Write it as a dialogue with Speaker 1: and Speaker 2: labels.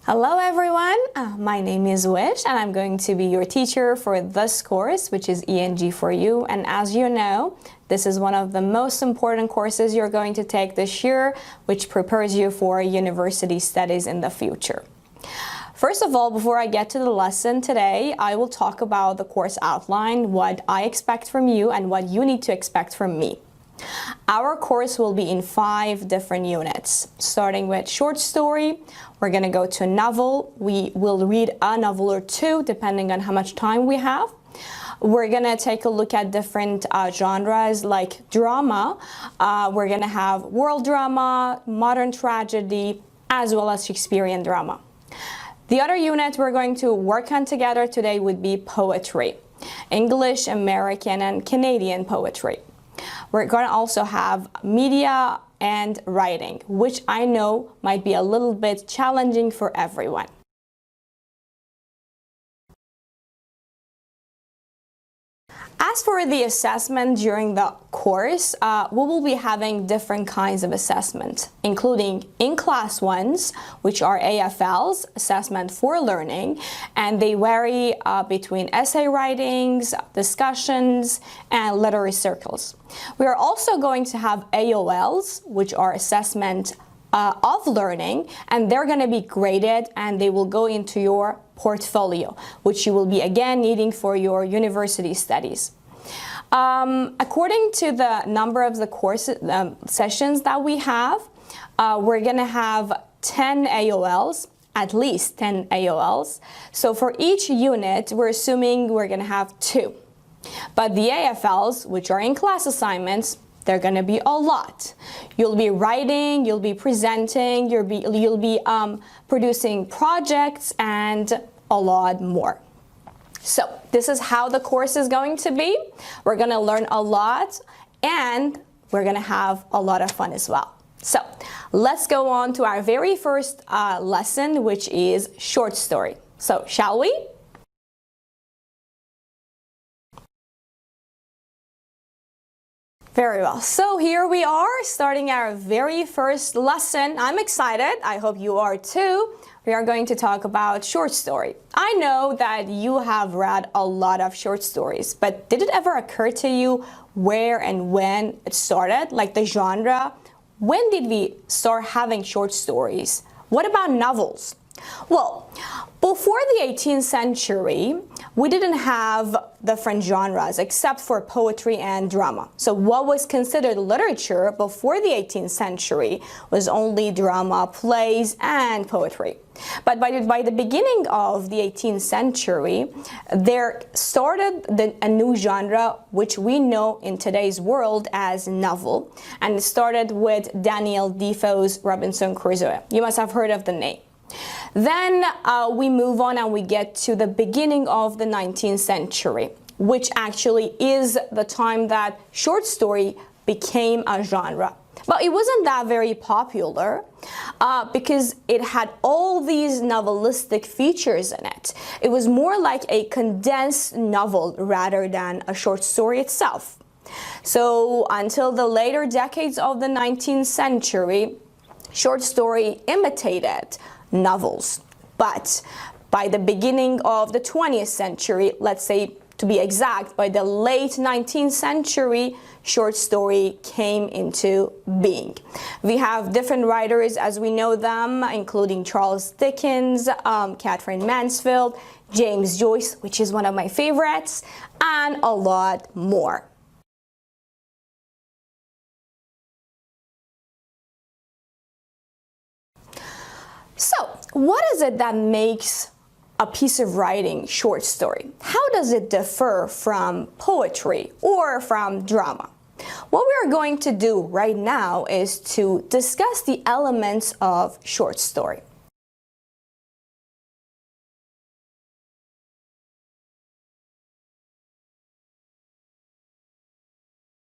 Speaker 1: Hello everyone, my name is Wish and I'm going to be your teacher for this course, which is EMG4U. And as you know, this is one of the most important courses you're going to take this year, which prepares you for university studies in the future. First of all, before I get to the lesson today, I will talk about the course outline, what I expect from you and what you need to expect from me. Our course will be in 5 different units, starting with short story. We're going to go to a novel. We will read a novel or 2, depending on how much time we have. We're going to take a look at different genres like drama. We're going to have world drama, modern tragedy, as well as Shakespearean drama. The other unit we're going to work on together today would be poetry, English, American, and Canadian poetry. We're going to also have media and writing, which I know might be a little bit challenging for everyone. As for the assessment during the course, we will be having different kinds of assessment, including in-class ones, which are AFLs, assessment for learning, and they vary between essay writings, discussions, and literary circles. We are also going to have AOLs, which are assessment of learning, and they're going to be graded and they will go into your portfolio, which you will be again needing for your university studies. According to the number of the course sessions that we have, we're going to have 10 AOLs, at least 10 AOLs. So for each unit, we're assuming we're going to have 2. But the AFLs, which are in-class assignments, they're going to be a lot. You'll be writing, you'll be presenting, you'll be producing projects, and a lot more. So this is how the course is going to be. We're going to learn a lot, and we're going to have a lot of fun as well. So let's go on to our very first lesson, which is short story. So shall we? Very well. So here we are starting our very first lesson. I'm excited. I hope you are too. We are going to talk about short story. I know that you have read a lot of short stories, but did it ever occur to you where and when it started, like the genre? When did we start having short stories? What about novels? Well, before the 18th century, we didn't have different genres except for poetry and drama. So what was considered literature before the 18th century was only drama, plays, and poetry. But by the beginning of the 18th century, there started a new genre, which we know in today's world as novel. And it started with Daniel Defoe's Robinson Crusoe. You must have heard of the name. Then we move on and we get to the beginning of the 19th century, which actually is the time that short story became a genre. But it wasn't that very popular because it had all these novelistic features in it. It was more like a condensed novel rather than a short story itself. So until the later decades of the 19th century, short story imitated novels. But by the beginning of the 20th century, let's say to be exact, by the late 19th century, short story came into being. We have different writers as we know them, including Charles Dickens, Catherine Mansfield, James Joyce, which is one of my favorites, and a lot more. So, what is it that makes a piece of writing short story? How does it differ from poetry or from drama? What we are going to do right now is to discuss the elements of short story.